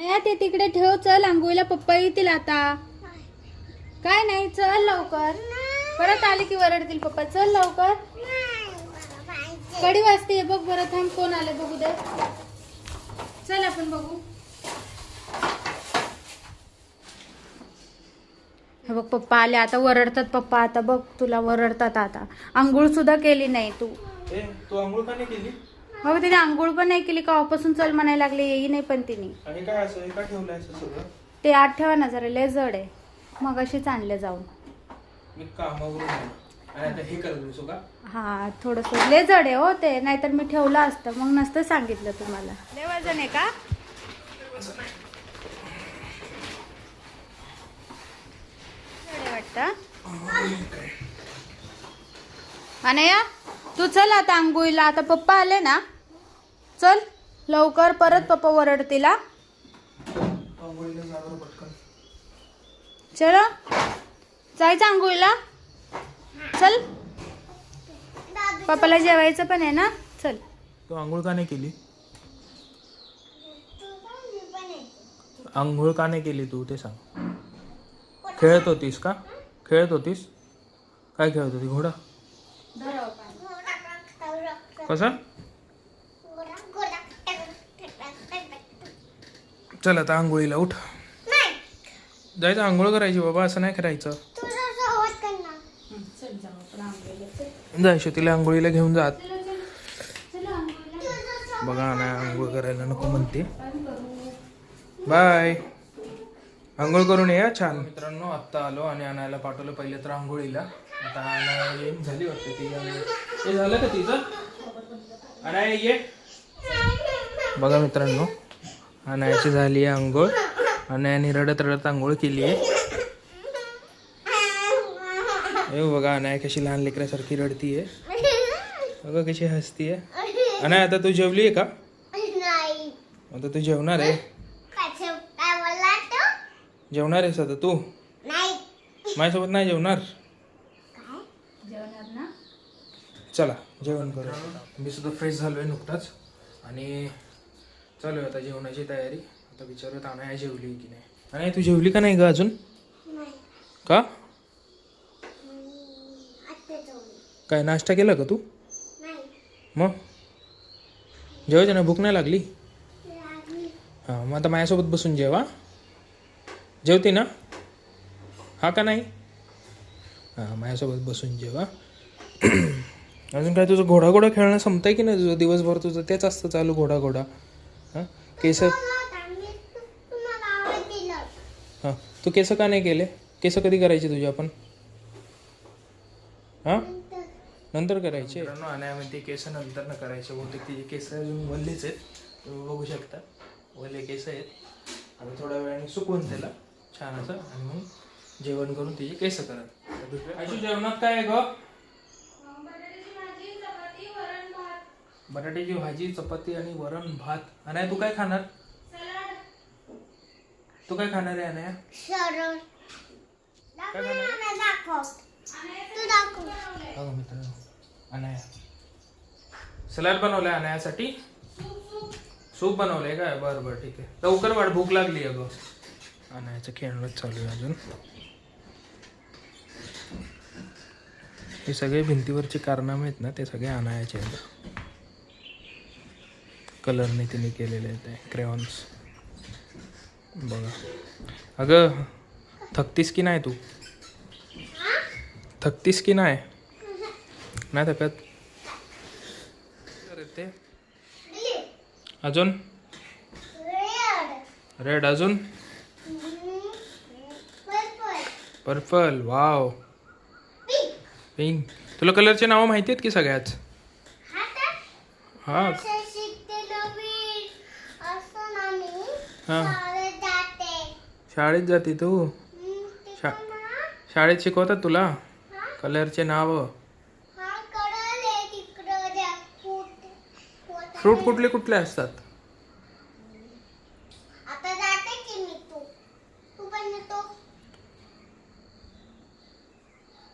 ते तिकडे ठेव, चल आंघोळीला पप्पा येतील आता. काय नाही, चल लवकर. परत आले की वरडतील पप्पा. चल लवकर. कडी वाजते बघ बरं, थांब कोण आले बघू दे. चल आपण बघू. हे बघ पप्पा आले आता, वरडतात पप्पा. आता बघ तुला वरडतात आता. आंघोळ सुद्धा केली नाही तू. तू आंघोळ का नाही केली? हो तिने आंघोळ पण नाही केली. कावापासून चल म्हणायला लागले, येई नाही पण तिने. आणि काय असं का ठेवलंय असं सगळं? ते आत ठेवा ना जरा, लय जड आहे. मग अशीच आणले जाऊन. मी कामावरून आलो. आणि आता हे करत बसू का? हा थोडस लय जड आहे हो ते, नाहीतर मी ठेवलं असतं, मग नसतं सांगितलं तुम्हाला. लय वजन आहे का? वाटतं. अनया तू चल आता आंघोळीला. आता पप्पा आले ना, चल लवकर. परत पप्पा वरडतील. चलो जायचं आंघोळीला. चल पप्पाला जेवायचं पण आहे ना. चल. तू आंघोळ का नाही केली? आंघोळ का नाही केली तू ते सांग. खेळत होतीस का? खेळत होतीस? काय खेळत होती? घोडा? कसा? चल आता आंघोळीला उठ. जायचं आंघोळ करायची बाबा, असं नाही करायचं. जायचं तिला आंघोळीला घेऊन जात. बघा ना, आंघोळ करायला नको म्हणते. बाय. आंघोळ करून या छान. मित्रांनो आत्ता आलो आणि आणायला पाठवलं पहिले तर आंघोळीला. आता आणायला झाली वाटते ती. हे झालं का तिचं? आणाय ये. बघा मित्रांनो, आणायची झाली आहे आंघोळ. आणि रडत रडत आंघोळ केली आहे. हे बघा अनाया कशी लहान लेकरासारखी रडतीये. बघा कशी हसतीये. अनाया आता तू जेवली आहे का? आता तू जेवणार आहे? जेवणार आहेस आता तू? माझ्यासोबत नाही जेवणार? चला जेवण करू. मी सुद्धा फ्रेश झालोय नुकताच आणि चालू आहे आता जेवणाची तयारी. आता विचारत अनाया जेवली की नाही. अनाया तू जेवली का नाही ग अजून? का? काय नाश्ता केला का तू? मग जेवायचं ना, भूक नाही लागली? हां मग आता माझ्यासोबत बसून जेवा. जेवते ना? हा का नाही? हां माझ्यासोबत बसून जेवा. अजून काय तुझं घोडा घोडा खेळणं संपतंय की नाही? तुझं दिवसभर तुझं तेच असतं चालू, घोडा घोडा. हां केस. हां तू केस का नाही केले? केस कधी करायचे तुझे आपण? हां नंतर करायचे. अनायामध्ये केस नंतर न करायचे. बहुतेक तिचे केस अजून वल्लेच आहेत, तुम्ही बघू शकता. वल्ले केस आहेत. आता थोड्या वेळाने सुकवून त्याला छान असं आणि मग जेवण करून तिचे केस करत. आयशू जेवणात काय आहे ग? बटाट्याची भाजी, चपाती आणि वरण भात. अनाया तू काय खाणार? तू काय खाणार आहे अनाया? काय खाणार? बघा मित्रांनो, अनाया सलाड बनवलाय अनायासाठी. सूप बनवलंय काय? बरं बरं ठीक आहे. लवकर वाढ, भूक लागली अगं. अनायाचं खेळणंच चालू आहे अजून. हे सगळे भिंतीवरचे कारनामे आहेत ना, ते सगळे अनायाचे आहेत. कलरने तिने केलेले आहेत क्रेयॉन्स. बघा अगं, थकतीस की नाही तू? थकतीस की नाही? नाही थकत? ते अजून रेड, अजून पर्पल. वाव. पिंक. तुला कलरचे नावं माहिती आहेत की सगळ्याच? हा शाळेत जाते तू? शाळेत शिकवतात तुला कलरचे नाव? फ्रूट कुठले कुठले असतात?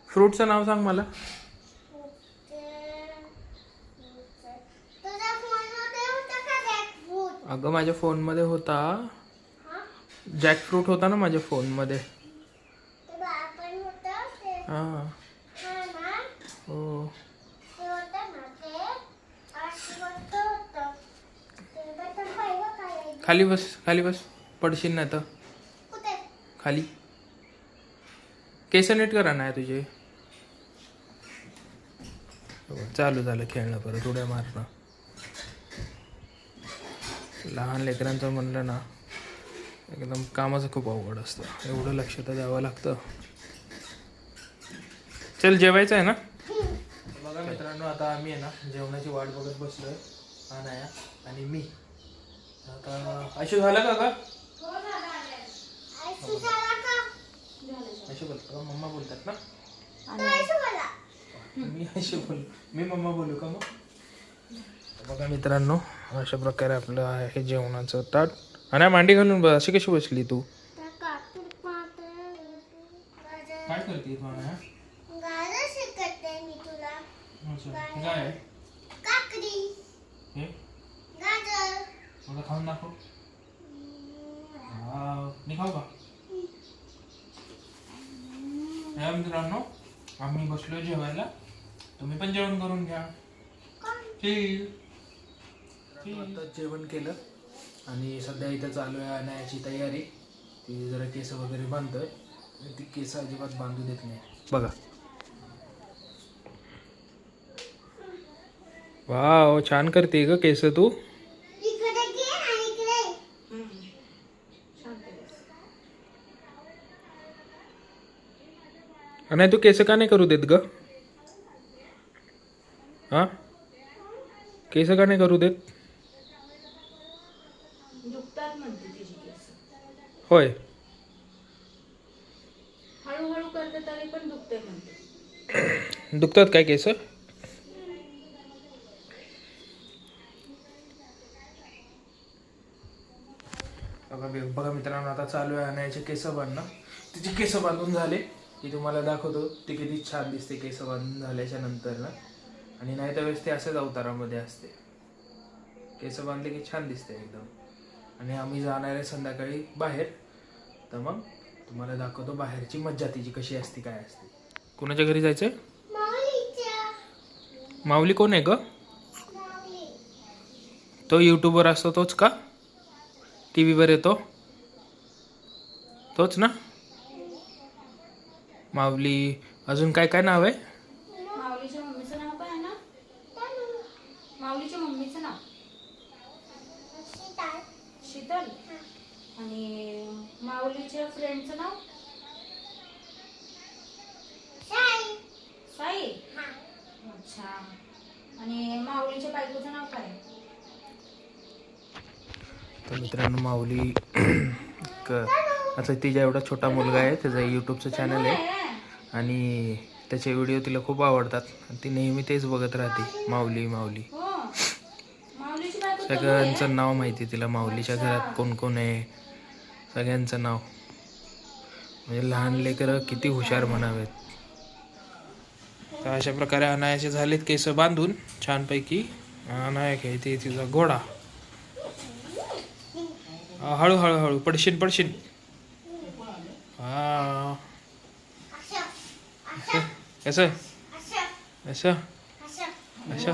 फ्रूटचं नाव सांग मला. अगं माझ्या फोनमध्ये होता जॅकफ्रूट होता ना माझ्या फोनमध्ये. हां हो. खाली बस, खाली बस, पडशील नाही तर. खाली केस नीट करा नाही तुझे. चालू झालं खेळणं, परत उड्या मारणं. लहान लेकरांचं म्हणलं ना एकदम कामाचं खूप अवघड असतं, एवढं लक्ष तर द्यावं लागतं. चल जेवायचं आहे ना. बघा मित्रांनो, आता आम्ही आहे ना जेवणाची वाट बघत बसलोय, अनाया आणि मी. आता आशू झालं का ग? आशू बोलतो का? मम्मा बोलतात ना. मी आशू बोल, मी मम्मा बोलू का मग? बघा मित्रांनो, अशा प्रकारे आपलं आहे जेवणाचं ताट. आणि मांडी घालून बस, अशी कशी बसली तू? काय करते तू? मला खाऊन दाखव. मी खाऊ का? मित्रांनो, आम्ही बसलो जेवायला, तुम्ही पण जेवण करून घ्या. आता जेवण केलं आणि सध्या इथं चालू आहे आणण्याची तयारी. ती जरा केस वगैरे बांधतोय, ती केस अजिबात बांधू देत नाही. बघा, वाव छान करते ग केस तू. नाही तू केस का नाही करू देत ग? हा, केस का नाही करू देत? होय, हळूहळू करते तरी पण दुखते म्हणते. दुखतात काय केस? बघा मित्रांनो, आता चालू आहे आणायचे केस बांधणं. तिचे केस बांधून झाले की तुम्हाला दाखवतो ती किती छान दिसते केस बांधून झाल्याच्या नंतर ना. आणि नाही तर वेळेस ते असेच अवतारामध्ये असते. केस बांधले की छान दिसते एकदम. आणि आम्ही जाणार आहे संध्याकाळी बाहेर, तर मग तुम्हाला दाखवतो बाहेरची मज्जा तिची कशी असते, काय असते. कोणाच्या घरी जायचंय? माऊली कोण आहे ग? तो यूट्यूबवर असतो तोच का? टीव्हीवर येतो तोच ना? माऊली. अजून काय काय नाव आहे? माऊलीच्या मम्मीचं नाव काय आहे ना? माऊलीच्या मम्मीचं नाव शीतल. आणि माऊलीच्या फ्रेंडचं नाव साई. अच्छा. आणि माऊलीच्या बायकोचं नाव काय? तर मित्रांनो, माऊली आता तिचा एवढा छोटा मुलगा आहे, त्याचा यूट्यूबचं चॅनल आहे आणि त्याचे व्हिडिओ तिला खूप आवडतात. ती नेहमी तेच बघत राहते, माऊली माऊली. सगळ्यांचं नाव माहिती तिला. माऊलीच्या घरात कोण कोण आहे सगळ्यांचं नाव. म्हणजे लहान लेकरं किती हुशार म्हणावेत. तर अशा प्रकारे अनायाचे झालेत केस बांधून छानपैकी. अनाया खेळते तिचा घोडा. हळू हळू हळू, पडशील पडशील. हा, कसं असं असं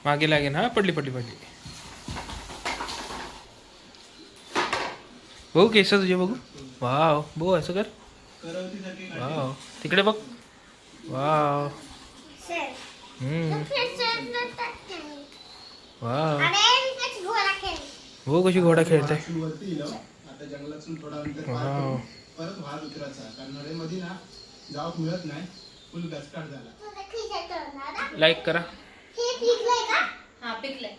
मागे लागेल. हा, पडली पडली पडली. बघू केस तुझे, बघू. वाव, बघू असं कर. वाव, तिकडे बघ. वाव. वाव, हो कशी घोडा खेळते. वाव. लाईक करा. हा, पिकलंय.